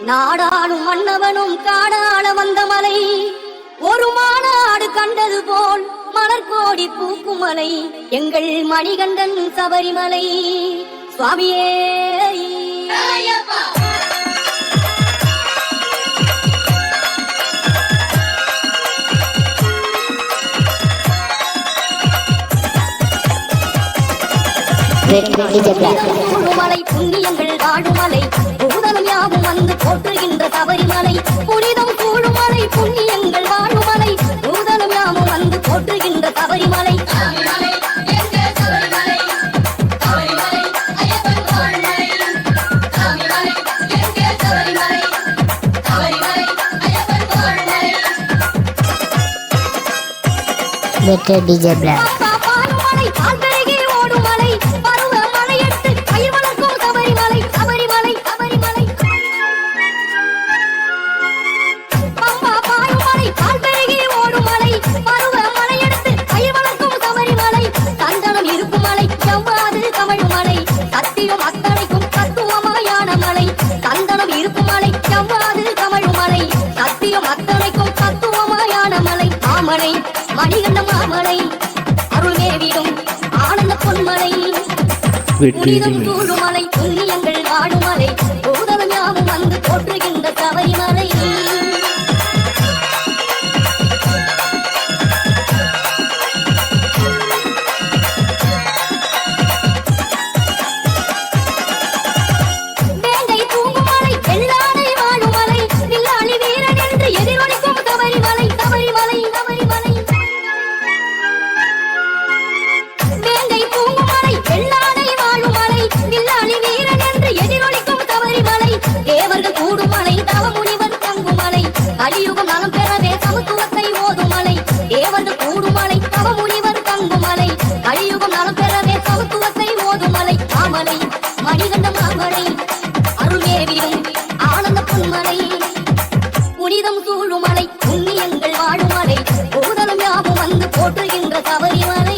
நாடாளும் மன்னவனும் காடாள வந்த மலை, ஒரு மாநாடு கண்டது போல் மலர்கோடி பூக்கும் மலை, எங்கள் மணிகண்டன் சபரிமலை சுவாமியே. மலை புண்ணியங்கள் வாழுமலை, பூதலம் யாவும் வந்து போற்றுகின்ற சபரிமலை, புனிதம் கூழுமலை புண்ணியங்கள் வாழுமலை, பூதலம் யாவும் வந்து போற்றுகின்ற சபரிமலை. DJ Black. மணிகண்ட மாமலை அருள்மேவிடும் ஆனந்த பொன்மலை, புனிதம் கூடுமலை புண்ணியங்கள் வாடுமலை, பூதலம் யாவும் வந்து போற்றுகின்ற சபரிமலை. வேங்கை தூங்குமலை வெள்ளாடை வாழுமலை, வில்லாளி வீரன் என்று எதிரொலிக்கும் சபரிமலை சபரிமலை சபரிமலை. தேவர்கள் கூடுமலை தவமுனிவர் தங்குமலை, கலியுகம் நலம் பெறவே சமத்துவத்தை ஓதுமலை, தேவர்கள் கூடுமலை தவமுனிவர் தங்குமலை, கலியுகம் நலம் பெறவே சமத்துவத்தை ஓதுமலை. மாமலை மணிகண்ட மாமலை அருள்மேவிடும் ஆனந்த பொன்மலை, புனிதம் சூழுமலை புண்ணியங்கள் வாழுமலை, பூதலம் யாவும் வந்து போற்றுகின்ற சபரிமலை.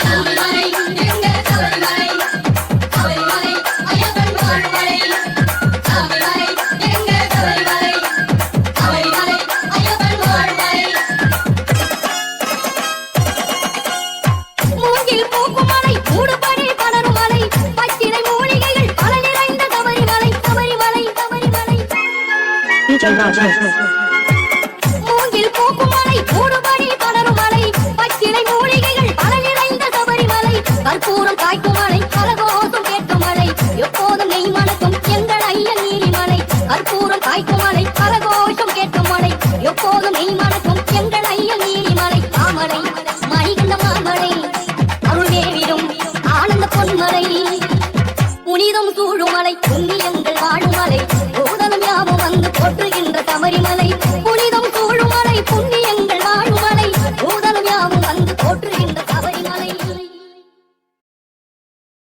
மூங்கில் பூக்குமலை மூடுபடி படருமலை, பச்சிலை மூலிகைகள் பல நிறைந்த சபரிமலை, கற்பூரம் காய்க்குமலை கலகோசம் கேட்குமலை, எப்போதும் நெய் மணக்கும் எங்கள் ஐயன் நீலிமலை, கற்பூரம் காய்க்குமலை கலகோஷம் கேட்குமலை, எப்போதும் நெய் மணக்கும் எங்கள் ஐயன் நீலிமலை. மாமலை மணிகண்ட மாமலை அருள்மேவிடும் ஆனந்த பொன்மலை, புனிதம் சூழுமலை புண்ணியங்கள் வாழுமலை, பூதலம் யாவும் வந்து போற்றுகின்ற சபரிமலை.